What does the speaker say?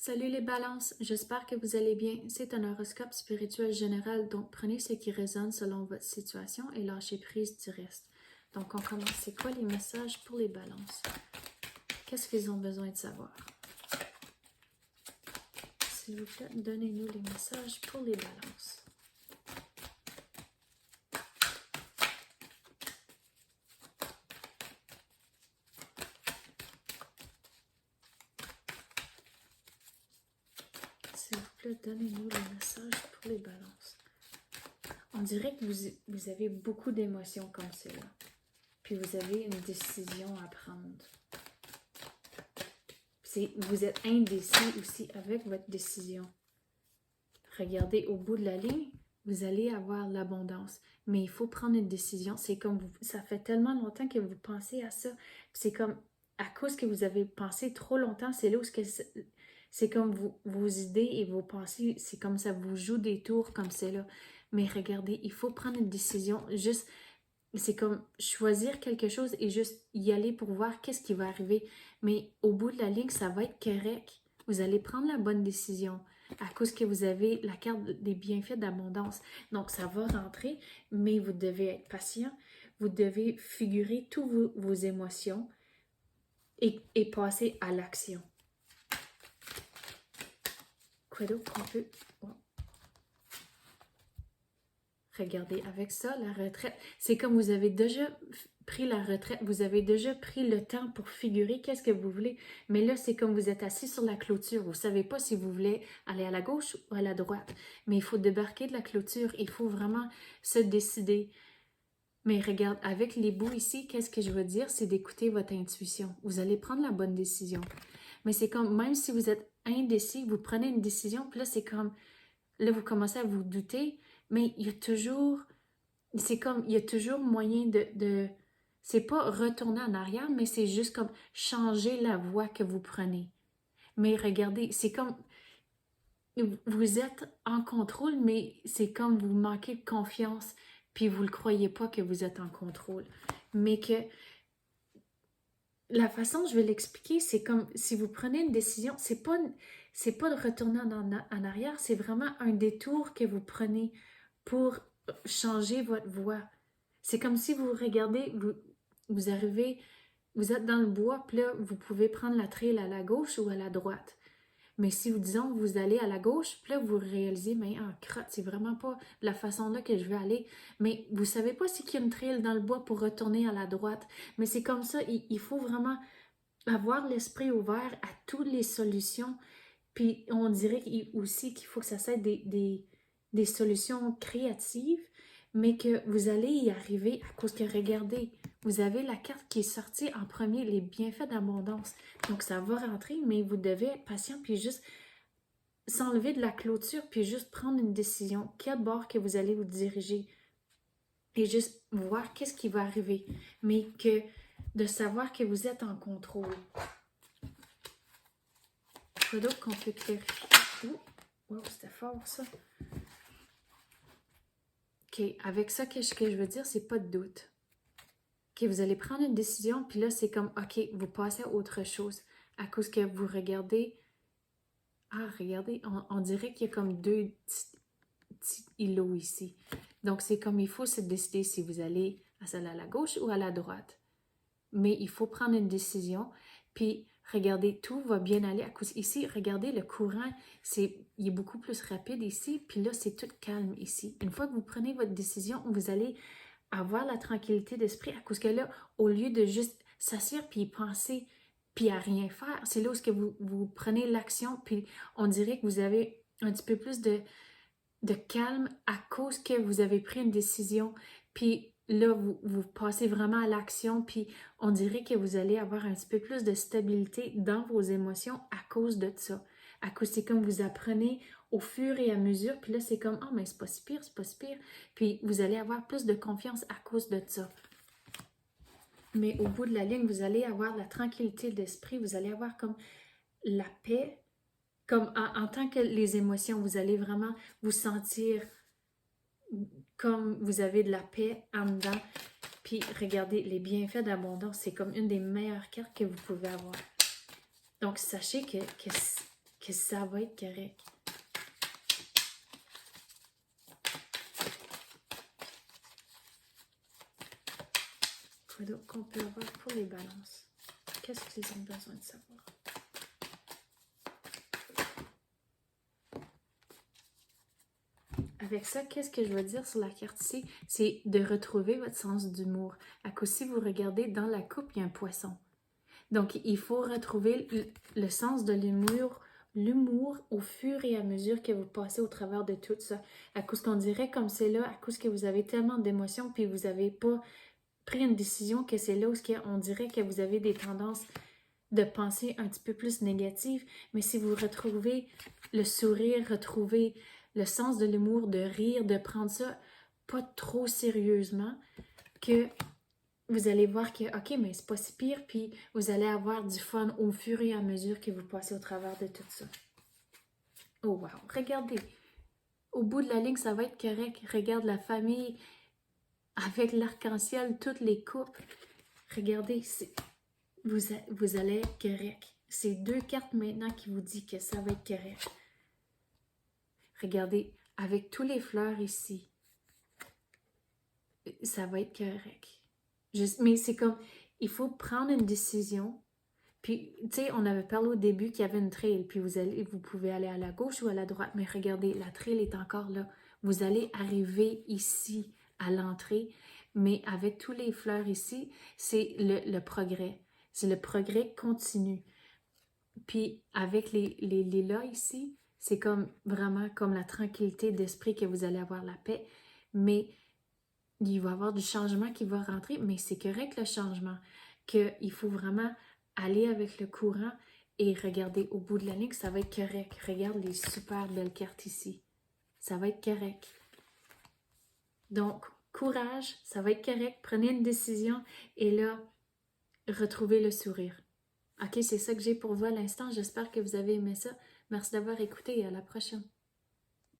Salut les balances, j'espère que vous allez bien. C'est un horoscope spirituel général, donc prenez ce qui résonne selon votre situation et lâchez prise du reste. Donc on commence. C'est quoi les messages pour les balances? Qu'est-ce qu'ils ont besoin de savoir? S'il vous plaît, donnez-nous les messages pour les balances. S'il vous plaît, donnez-nous les messages pour les balances. On dirait que vous avez beaucoup d'émotions comme cela. Puis vous avez une décision à prendre. Vous êtes indécis aussi avec votre décision. Regardez, au bout de la ligne, vous allez avoir l'abondance. Mais il faut prendre une décision. C'est comme ça fait tellement longtemps que vous pensez à ça. C'est comme, à cause que vous avez pensé trop longtemps, c'est là où c'est comme vos idées et vos pensées, c'est comme ça vous joue des tours comme c'est là. Mais regardez, il faut prendre une décision. Juste, c'est comme choisir quelque chose et juste y aller pour voir qu'est-ce qui va arriver. Mais au bout de la ligne, ça va être correct. Vous allez prendre la bonne décision à cause que vous avez la carte des bienfaits d'abondance. Donc, ça va rentrer, mais vous devez être patient. Vous devez figurer toutes vos émotions et passer à l'action. Quoi d'autre qu'on peut... Regardez, avec ça, la retraite, c'est comme vous avez déjà pris la retraite, vous avez déjà pris le temps pour figurer qu'est-ce que vous voulez. Mais là, c'est comme vous êtes assis sur la clôture. Vous ne savez pas si vous voulez aller à la gauche ou à la droite. Mais il faut débarquer de la clôture. Il faut vraiment se décider. Mais regarde, avec les bouts ici, qu'est-ce que je veux dire? C'est d'écouter votre intuition. Vous allez prendre la bonne décision. Mais c'est comme, même si vous êtes indécis, vous prenez une décision, puis là, c'est comme, là, vous commencez à vous douter, mais il y a toujours, c'est comme, il y a toujours moyen c'est pas retourner en arrière, mais c'est juste comme changer la voie que vous prenez. Mais regardez, c'est comme, vous êtes en contrôle, mais c'est comme vous manquez de confiance, puis vous ne le croyez pas que vous êtes en contrôle. Mais que la façon dont je vais l'expliquer, c'est comme si vous prenez une décision, c'est pas de retourner en arrière, c'est vraiment un détour que vous prenez pour changer votre voie. C'est comme si vous regardez, vous arrivez, vous êtes dans le bois, puis là, vous pouvez prendre la trail à la gauche ou à la droite. Mais si vous disons vous allez à la gauche, puis là vous réalisez, mais en crotte, c'est vraiment pas la façon là que je veux aller. Mais vous savez pas si qu'il y a une trail dans le bois pour retourner à la droite. Mais c'est comme ça, il faut vraiment avoir l'esprit ouvert à toutes les solutions. Puis on dirait aussi qu'il faut que ça soit des solutions créatives, mais que vous allez y arriver à cause que, regardez, vous avez la carte qui est sortie en premier, les bienfaits d'abondance. Donc ça va rentrer, mais vous devez être patient puis juste s'enlever de la clôture puis juste prendre une décision. Quel bord que vous allez vous diriger et juste voir qu'est-ce qui va arriver. Mais que de savoir que vous êtes en contrôle. Quoi d'autre qu'on peut clarifier? Wow, c'était fort ça. OK, avec ça, qu'est-ce que je veux dire? C'est pas de doute. OK, vous allez prendre une décision, puis là, c'est comme, OK, vous passez à autre chose. À cause que vous regardez... Ah, regardez, on dirait qu'il y a comme deux petits îlots ici. Donc, c'est comme, il faut se décider si vous allez à celle à la gauche ou à la droite. Mais il faut prendre une décision, puis regardez, tout va bien aller. À cause ici, regardez, le courant, il est beaucoup plus rapide ici, puis là, c'est tout calme ici. Une fois que vous prenez votre décision, vous allez avoir la tranquillité d'esprit, à cause que là, au lieu de juste s'asseoir puis y penser, puis à rien faire, c'est là où vous prenez l'action, puis on dirait que vous avez un petit peu plus de calme à cause que vous avez pris une décision, puis là, vous passez vraiment à l'action, puis on dirait que vous allez avoir un petit peu plus de stabilité dans vos émotions à cause de ça. À cause, c'est comme vous apprenez au fur et à mesure, puis là, c'est comme, oh, mais c'est pas si pire, c'est pas si pire. Puis vous allez avoir plus de confiance à cause de ça. Mais au bout de la ligne, vous allez avoir la tranquillité d'esprit, vous allez avoir comme la paix, comme en tant que les émotions, vous allez vraiment vous sentir comme vous avez de la paix en dedans. Puis regardez, les bienfaits d'abondance, c'est comme une des meilleures cartes que vous pouvez avoir. Donc sachez que que ça va être correct. Quoi d'autre qu'on peut avoir pour les balances? Qu'est-ce qu'ils ont besoin de savoir? Avec ça, qu'est-ce que je veux dire sur la carte ici? C'est de retrouver votre sens d'humour. À cause si vous regardez dans la coupe, il y a un poisson. Donc, il faut retrouver le sens de l'humour au fur et à mesure que vous passez au travers de tout ça. À cause qu'on dirait comme c'est là, à cause que vous avez tellement d'émotions, puis vous n'avez pas pris une décision que c'est là où on dirait que vous avez des tendances de penser un petit peu plus négatives. Mais si vous retrouvez le sourire, retrouvez le sens de l'humour, de rire, de prendre ça pas trop sérieusement, que vous allez voir que, OK, mais c'est pas si pire, puis vous allez avoir du fun au fur et à mesure que vous passez au travers de tout ça. Oh wow, regardez, au bout de la ligne, ça va être correct. Regarde la famille avec l'arc-en-ciel, toutes les coupes. Regardez, vous allez être correct. C'est 2 cartes maintenant qui vous disent que ça va être correct. Regardez, avec tous les fleurs ici, ça va être correct. Mais c'est comme, il faut prendre une décision. Puis, tu sais, on avait parlé au début qu'il y avait une trail, puis vous pouvez aller à la gauche ou à la droite, mais regardez, la trail est encore là. Vous allez arriver ici, à l'entrée, mais avec tous les fleurs ici, c'est le progrès. C'est le progrès continu. Puis, avec les lilas ici, c'est comme vraiment comme la tranquillité d'esprit que vous allez avoir la paix, mais il va y avoir du changement qui va rentrer, mais c'est correct le changement, qu'il faut vraiment aller avec le courant et regarder au bout de la ligne, ça va être correct. Regarde les super belles cartes ici. Ça va être correct. Donc, courage, ça va être correct. Prenez une décision et là, retrouvez le sourire. OK, c'est ça que j'ai pour vous à l'instant. J'espère que vous avez aimé ça. Merci d'avoir écouté et à la prochaine.